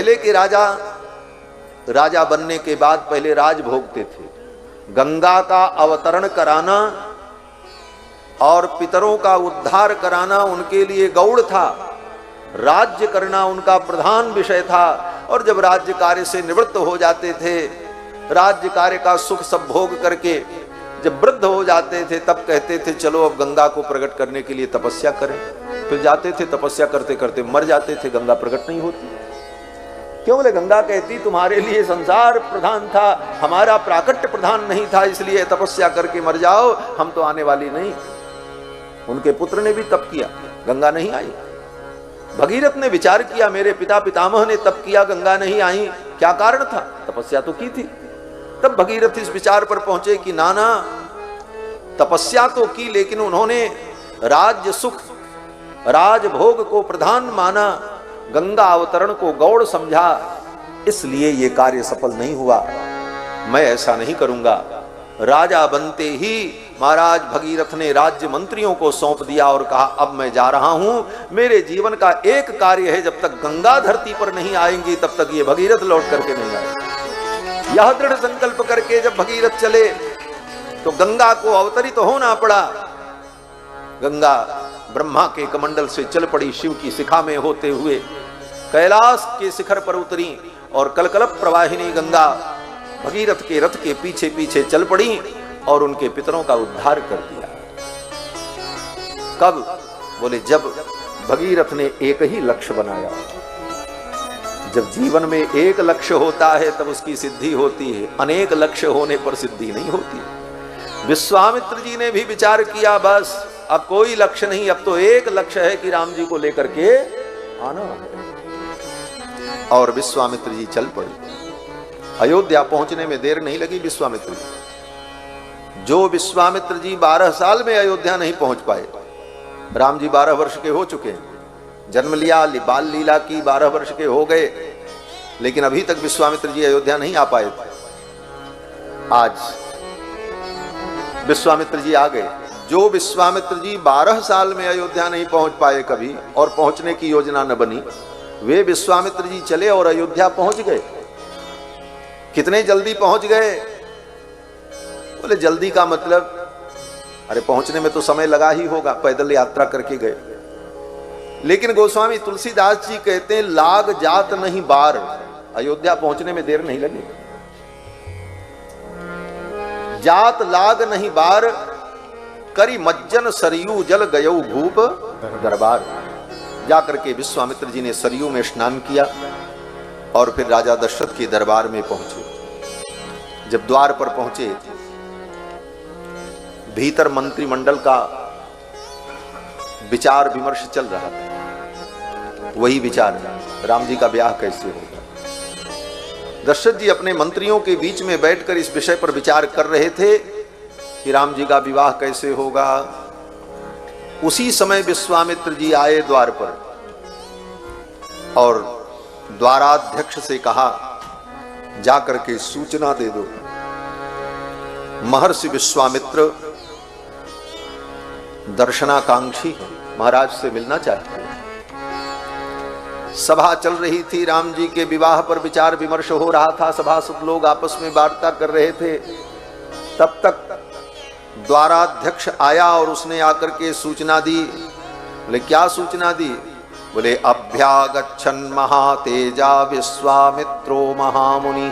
पहले के राजा बनने के बाद पहले राज भोगते थे। गंगा का अवतरण कराना और पितरों का उद्धार कराना उनके लिए गौड़ था, राज्य करना उनका प्रधान विषय था। और जब राज्य कार्य से निवृत्त हो जाते थे, राज्य कार्य का सुख सब भोग करके जब वृद्ध हो जाते थे, तब कहते थे चलो अब गंगा को प्रकट करने के लिए तपस्या करें। फिर जाते थे, तपस्या करते करते मर जाते थे, गंगा प्रकट नहीं होती। क्यों? बोले गंगा कहती तुम्हारे लिए संसार प्रधान था, हमारा प्राकट्य प्रधान नहीं था, इसलिए तपस्या करके मर जाओ, हम तो आने वाली नहीं। उनके पुत्र ने भी तप किया, गंगा नहीं आई। भगीरथ ने विचार किया, मेरे पिता पितामह ने तप किया, गंगा नहीं आई, क्या कारण था? तपस्या तो की थी। तब भगीरथ इस विचार पर पहुंचे कि नाना, तपस्या तो की लेकिन उन्होंने राज्य सुख राजभोग को प्रधान माना, गंगा अवतरण को गौड़ समझा, इसलिए ये कार्य सफल नहीं हुआ। मैं ऐसा नहीं करूंगा। राजा बनते ही महाराज भगीरथ ने राज्य मंत्रियों को सौंप दिया और कहा अब मैं जा रहा हूं, मेरे जीवन का एक कार्य है, जब तक गंगा धरती पर नहीं आएंगी तब तक ये भगीरथ लौट करके नहीं आएंगे। यह दृढ़ संकल्प करके जब भगीरथ चले तो गंगा को अवतरित होना पड़ा। गंगा ब्रह्मा के कमंडल से चल पड़ी, शिव की शिखा में होते हुए कैलाश के शिखर पर उतरी और कलकलप प्रवाहिनी गंगा भगीरथ के रथ के पीछे पीछे चल पड़ी और उनके पितरों का उद्धार कर दिया। कब? बोले जब भगीरथ ने एक ही लक्ष्य बनाया। जब जीवन में एक लक्ष्य होता है तब उसकी सिद्धि होती है, अनेक लक्ष्य होने पर सिद्धि नहीं होती। विश्वामित्र जी ने भी विचार किया, बस अब कोई लक्ष्य नहीं, अब तो एक लक्ष्य है कि राम जी को लेकर के आना है। और विश्वामित्र जी चल पड़े। अयोध्या पहुंचने में देर नहीं लगी विश्वामित्र जी। जो विश्वामित्र जी 12 साल में अयोध्या नहीं पहुंच पाए, राम जी 12 वर्ष के हो चुके हैं, जन्म लिया, बाल लीला की, 12 वर्ष के हो गए, लेकिन अभी तक विश्वामित्र जी अयोध्या नहीं आ पाए थे। आज विश्वामित्र जी आ गए। जो विश्वामित्र जी 12 साल में अयोध्या नहीं पहुंच पाए कभी और पहुंचने की योजना न बनी, वे विश्वामित्र जी चले और अयोध्या पहुंच गए। कितने जल्दी पहुंच गए? बोले जल्दी का मतलब, अरे पहुंचने में तो समय लगा ही होगा, पैदल यात्रा करके गए। लेकिन गोस्वामी तुलसीदास जी कहते हैं लाग जात नहीं बार, अयोध्या पहुंचने में देर नहीं लगी। जात लाग नहीं बार, करी मज्जन सरयू जल गयौ भूप दरबार। जाकर के विश्वामित्र जी ने सरयू में स्नान किया और फिर राजा दशरथ के दरबार में पहुंचे। जब द्वार पर पहुंचे, भीतर मंत्रिमंडल का विचार विमर्श चल रहा था। वही विचार, राम जी का ब्याह कैसे होगा। दशरथ जी अपने मंत्रियों के बीच में बैठकर इस विषय पर विचार कर रहे थे कि राम जी का विवाह कैसे होगा। उसी समय विश्वामित्र जी आए द्वार पर और द्वाराध्यक्ष से कहा जाकर के सूचना दे दो, महर्षि विश्वामित्र दर्शनाकांक्षी है, महाराज से मिलना चाहते हैं। सभा चल रही थी, राम जी के विवाह पर विचार विमर्श हो रहा था, सभासद लोग आपस में वार्ता कर रहे थे। तब तक द्वाराध्यक्ष आया और उसने आकर के सूचना दी। बोले क्या सूचना दी? बोले अभ्यागच्छन् महातेजा विश्वामित्रो महामुनि।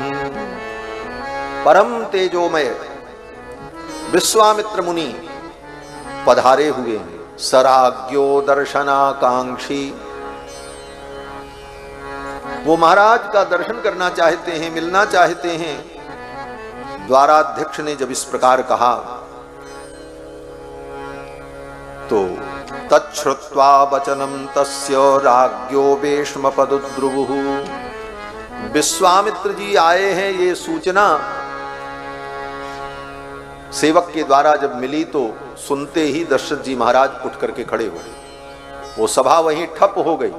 परम तेजोमय विश्वामित्र मुनि पधारे हुए हैं, सराज्ञो दर्शनाकांक्षी। वो महाराज का दर्शन करना चाहते हैं, मिलना चाहते हैं। द्वाराध्यक्ष ने जब इस प्रकार कहा तो तच्छ्रुत्वा वचनम तस्य राज्ञो वेश्मपदुद्रुवुः। विश्वामित्र जी आए हैं ये सूचना सेवक के द्वारा जब मिली तो सुनते ही दशरथ जी महाराज उठ करके खड़े हो गए। वो सभा वहीं ठप हो गई।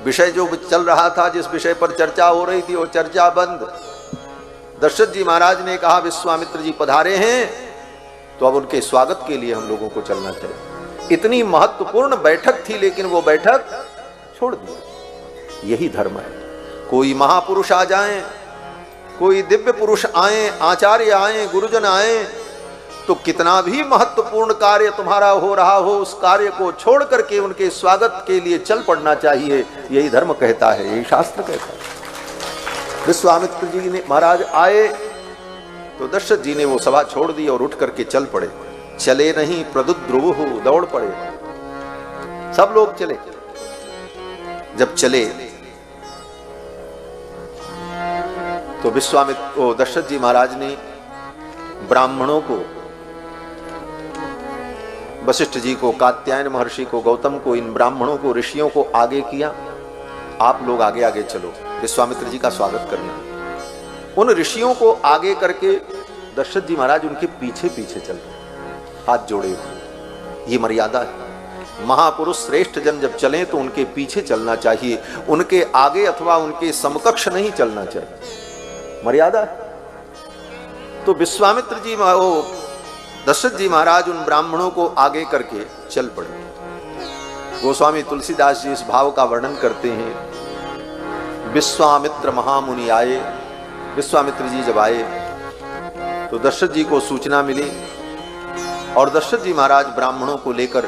विषय जो चल रहा था, जिस विषय पर चर्चा हो रही थी, वो चर्चा बंद। दशरथ जी महाराज ने कहा विश्वामित्र जी पधारे हैं तो अब उनके स्वागत के लिए हम लोगों को चलना चाहिए। इतनी महत्वपूर्ण बैठक थी लेकिन वो बैठक छोड़ दी। यही धर्म है। कोई महापुरुष आ जाएं, कोई दिव्य पुरुष आए, आचार्य आए, गुरुजन आए, तो कितना भी महत्वपूर्ण कार्य तुम्हारा हो रहा हो, उस कार्य को छोड़ करके उनके स्वागत के लिए चल पड़ना चाहिए। यही धर्म कहता है, यही शास्त्र कहता है। विश्वामित्र जी ने महाराज आए तो दशरथ जी ने वो सभा छोड़ दी और उठ करके चल पड़े। चले नहीं प्रदुद्रुव हो, दौड़ पड़े, सब लोग चले। जब चले तो विश्वामित्र दशरथ जी महाराज ने ब्राह्मणों को, वशिष्ठ जी को, कात्यायन महर्षि को, गौतम को, इन ब्राह्मणों को, ऋषियों को आगे किया। आप लोग आगे आगे चलो, विश्वामित्र जी का स्वागत करना। उन ऋषियों को आगे करके दशरथ जी महाराज उनके पीछे पीछे चल रहे, हाथ जोड़े हुए। ये मर्यादा है। महापुरुष श्रेष्ठ जन जब चलें तो उनके पीछे चलना चाहिए, उनके आगे अथवा उनके समकक्ष नहीं चलना चाहिए, मर्यादा है। तो विश्वामित्र जी दशरथ जी महाराज उन ब्राह्मणों को आगे करके चल पड़े। गोस्वामी तुलसीदास जी इस भाव का वर्णन करते हैं। विश्वामित्र महामुनि आए, विश्वामित्र जी जब आए तो दशरथ जी को सूचना मिली और दशरथ जी महाराज ब्राह्मणों को लेकर,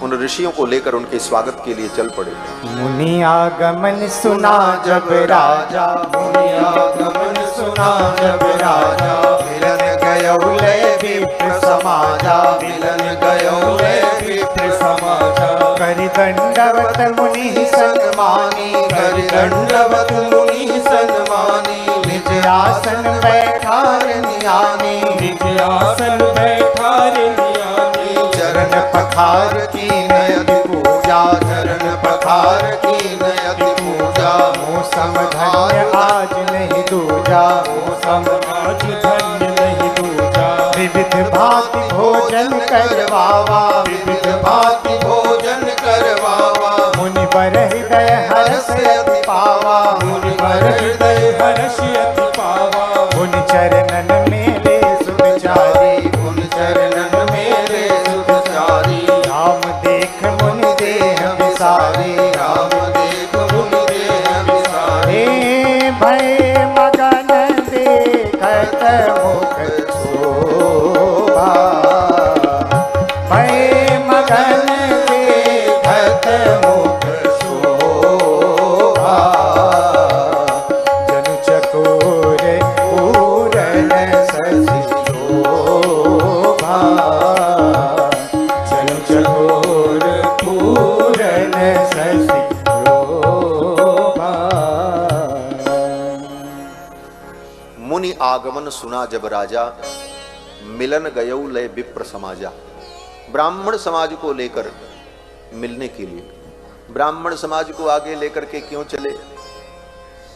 उन ऋषियों को लेकर उनके स्वागत के लिए चल पड़े। मुनि आगमन सुना जब राजा, मुनि आगमन सुना जब राजा, मिलन गयो लय विप्र समाजा, मिलन गयो लय विप्र समाजा। करि दंडवत मुनि सन्मानी, करि दंडवत मुनि सन्मानी, निज आसन बैठारनियानी, निज आसन बैठारनियानी। चरण पखार की नयति पूजा, चरण पखार की नयति पूजा। मौसम धन्य आज नहीं दूजा, मौसम आज धन्य नहीं दूजा। विविध भांति भोजन करवावा, विविध भांति भोजन करवावा। मुनि बर हृदय हर्ष अति पावा, मुनि बर हृदय हर्ष अति पावा। मुनि चरणन मेरे सुखचारी, मुनि चरणन मेरे सुखचारी। राम देख मुनि देह विसारी, राम देख मुनि देह विसारी। भय मगन देखत मुख शोभा, भय मगन देखत मुख शोभा। जनु चकोर पूरन शशि शोभा, जनु चकोर पूरन शशि शोभा। मुनि आगमन सुना जब राजा, मिलन गयो लय विप्र समाजा। ब्राह्मण समाज को लेकर मिलने के लिए, ब्राह्मण समाज को आगे लेकर के क्यों चले?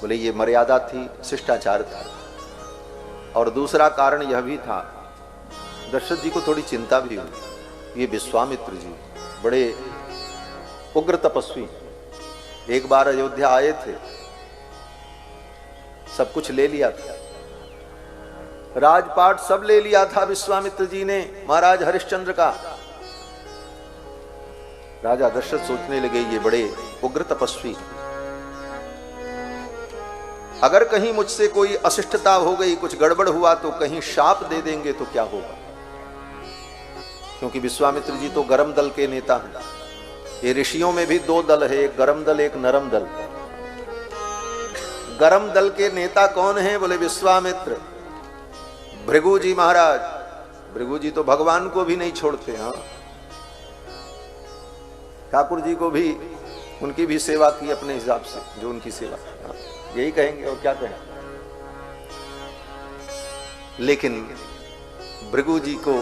बोले ये मर्यादा थी, शिष्टाचार था। और दूसरा कारण यह भी था, दशरथ जी को थोड़ी चिंता भी हुई। ये विश्वामित्र जी बड़े उग्र तपस्वी, एक बार अयोध्या आए थे, सब कुछ ले लिया था, राजपाट सब ले लिया था विश्वामित्र जी ने, महाराज हरिश्चंद्र का। राजा दशरथ सोचने लगे ये बड़े उग्र तपस्वी, अगर कहीं मुझसे कोई अशिष्टता हो गई, कुछ गड़बड़ हुआ तो कहीं शाप दे देंगे तो क्या होगा? क्योंकि विश्वामित्र जी तो गरम दल के नेता हैं। ये ऋषियों में भी दो दल है, एक गरम दल, एक नरम दल। गरम दल के नेता कौन है? बोले विश्वामित्र, भृगु जी महाराज। भृगु जी तो भगवान को भी नहीं छोड़ते। हाँ, ठाकुर जी को भी, उनकी भी सेवा की अपने हिसाब से, जो उनकी सेवा। हाँ, यही कहेंगे और क्या कहें। लेकिन भृगु जी को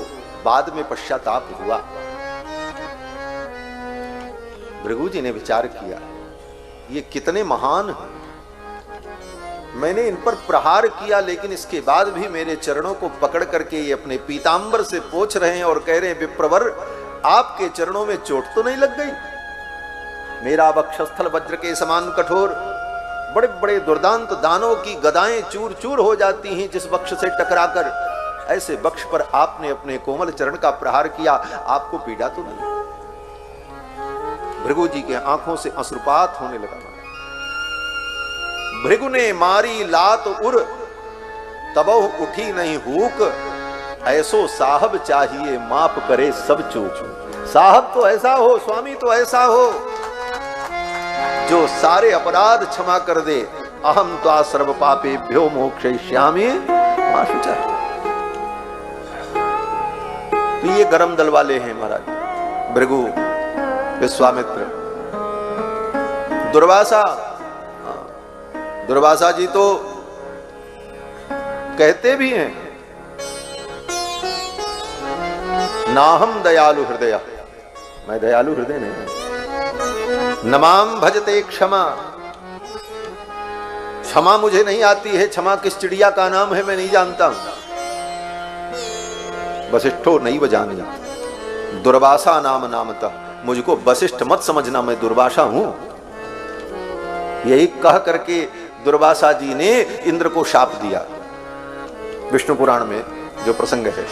बाद में पश्चाताप हुआ। भृगु जी ने विचार किया, ये कितने महान हैं, मैंने इन पर प्रहार किया लेकिन इसके बाद भी मेरे चरणों को पकड़ करके ये अपने पीतांबर से पोंछ रहे हैं और कह रहे हैं विप्रवर आपके चरणों में चोट तो नहीं लग गई? मेरा वक्षस्थल वज्र के समान कठोर, बड़े बड़े दुर्दांत दानों की गदाएं चूर चूर हो जाती हैं जिस वक्ष से टकराकर, ऐसे वक्ष पर आपने अपने कोमल चरण का प्रहार किया, आपको पीड़ा तो नहीं? भृगु जी के आंखों से अश्रुपात होने लगा। भृगु ने मारी लात उर, तबहु उठी नहीं हूक, ऐसो साहब चाहिए माफ करे सब चूक। साहब तो ऐसा हो, स्वामी तो ऐसा हो जो सारे अपराध क्षमा कर दे। अहम त्वा सर्व पापेभ्यो मोक्षयिष्यामि मा शुचः। तो ये गरम दल वाले हैं महाराज, भृगु, विश्वामित्र, दुर्वासा। दुर्वासा जी तो कहते भी हैं नाहम दयालु हृदय, मैं दयालु हृदय नहीं। नमाम भजते क्षमा, क्षमा मुझे नहीं आती है। क्षमा किस चिड़िया का नाम है मैं नहीं जानता हूं। वशिष्ठो नहीं बजानी, दुर्वासा नाम नामता। मुझको वशिष्ठ मत समझना, मैं दुर्वासा हूं। यही कह करके दुर्वासा जी ने इंद्र को शाप दिया, विष्णु पुराण में जो प्रसंग है।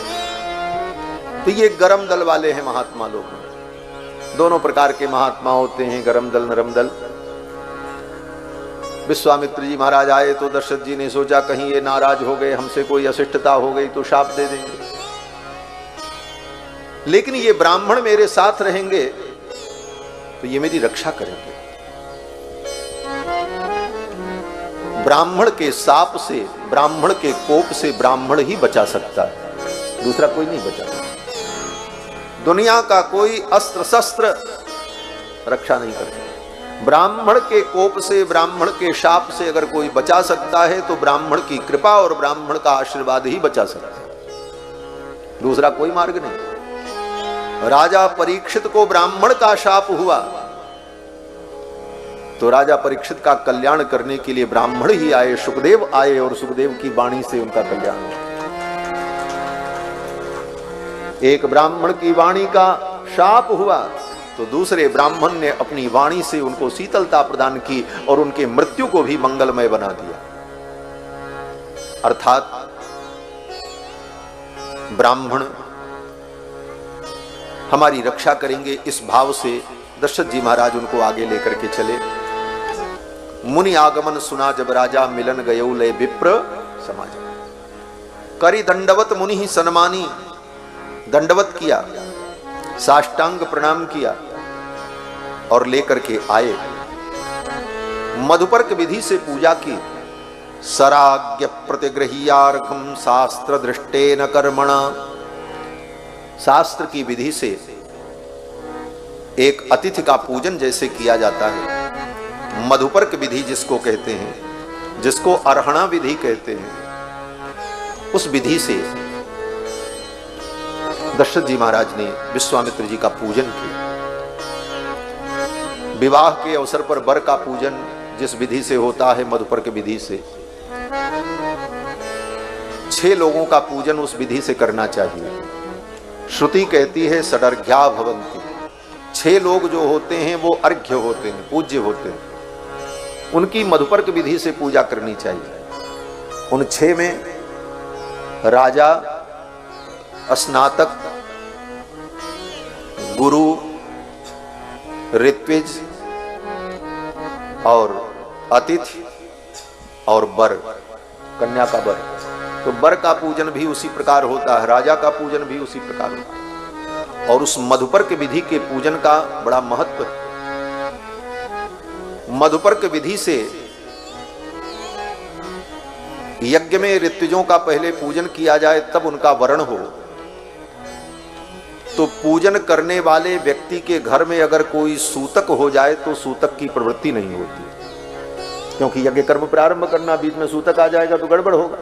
तो ये गरम दल वाले हैं महात्मा लोग। दोनों प्रकार के महात्मा होते हैं, गरम दल नरम दल। विश्वामित्र जी महाराज आए तो दशरथ जी ने सोचा कहीं ये नाराज हो गए, हमसे कोई अशिष्टता हो गई तो शाप दे देंगे, लेकिन ये ब्राह्मण मेरे साथ रहेंगे तो ये मेरी रक्षा करेंगे। ब्राह्मण के शाप से, ब्राह्मण के कोप से ब्राह्मण ही बचा सकता है, दूसरा कोई नहीं बचा सकता। दुनिया का कोई अस्त्र शस्त्र रक्षा नहीं कर सकता। ब्राह्मण के कोप से, ब्राह्मण के शाप से अगर कोई बचा सकता है तो ब्राह्मण की कृपा और ब्राह्मण का आशीर्वाद ही बचा सकता है, दूसरा कोई मार्ग नहीं। राजा परीक्षित को ब्राह्मण का शाप हुआ तो राजा परीक्षित का कल्याण करने के लिए ब्राह्मण ही आए, सुखदेव आए और सुखदेव की वाणी से उनका कल्याण हुआ। एक ब्राह्मण की वाणी का शाप हुआ तो दूसरे ब्राह्मण ने अपनी वाणी से उनको शीतलता प्रदान की और उनके मृत्यु को भी मंगलमय बना दिया। अर्थात ब्राह्मण हमारी रक्षा करेंगे, इस भाव से दशरथ जी महाराज उनको आगे लेकर के चले। मुनि आगमन सुना जब राजा, मिलन गयो लय विप्र समाज। करी दंडवत मुनि ही सन्मानी, दंडवत किया, साष्टांग प्रणाम किया और लेकर के आए। मधुपर्क विधि से पूजा की। सराज्ञ प्रतिगृह्यार्घम शास्त्र दृष्टेन कर्मणा। शास्त्र की विधि से एक अतिथि का पूजन जैसे किया जाता है, मधुपर्क विधि जिसको कहते हैं, जिसको अर्हणा विधि कहते हैं, उस विधि से दशरथ जी महाराज ने विश्वामित्र जी का पूजन किया। विवाह के अवसर पर वर का पूजन जिस विधि से होता है, मधुपर्क विधि से, 6 लोगों का पूजन उस विधि से करना चाहिए। श्रुति कहती है षडर्घ्या भवन्ति। 6 लोग जो होते हैं वो अर्घ्य होते हैं, पूज्य होते हैं, उनकी मधुपर्क विधि से पूजा करनी चाहिए। उन 6 में राजा, स्नातक, गुरु, ऋत्विज और अतिथि और वर, कन्या का वर। तो वर का पूजन भी उसी प्रकार होता है, राजा का पूजन भी उसी प्रकार होता है। और उस मधुपर्क विधि के पूजन का बड़ा महत्व है। मधुपर्क विधि से यज्ञ में ऋत्विजों का पहले पूजन किया जाए, तब उनका वरण हो। तो पूजन करने वाले व्यक्ति के घर में अगर कोई सूतक हो जाए तो सूतक की प्रवृत्ति नहीं होती, क्योंकि यज्ञ कर्म प्रारंभ करना, बीच में सूतक आ जाएगा तो गड़बड़ होगा।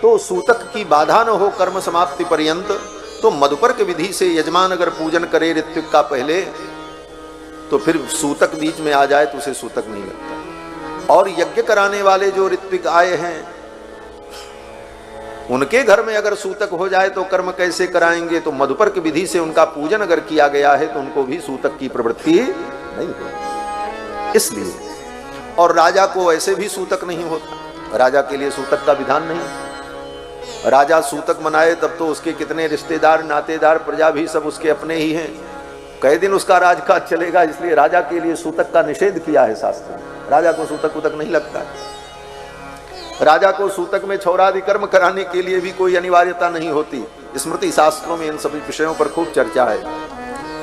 तो सूतक की बाधा न हो कर्म समाप्ति पर्यंत, तो मधुपर्क विधि से यजमान अगर पूजन करे ऋत्विक का पहले, तो फिर सूतक बीच में आ जाए तो उसे सूतक नहीं लगता। और यज्ञ कराने वाले जो ऋत्विक आए हैं, उनके घर में अगर सूतक हो जाए तो कर्म कैसे कराएंगे? तो मधुपर्क विधि से उनका पूजन अगर किया गया है तो उनको भी सूतक की प्रवृत्ति नहीं होगी। इसलिए, और राजा को ऐसे भी सूतक नहीं होता, राजा के लिए सूतक का विधान नहीं। राजा सूतक मनाए तब तो उसके कितने रिश्तेदार, नातेदार, प्रजा भी सब उसके अपने ही हैं, कई दिन उसका राजकाज चलेगा। इसलिए राजा के लिए सूतक का निषेध किया है शास्त्र में। राजा को सूतक उतक नहीं लगता है। राजा को सूतक में क्षौरादि कर्म कराने के लिए भी कोई अनिवार्यता नहीं होती। स्मृति शास्त्रों में इन सभी विषयों पर खूब चर्चा है।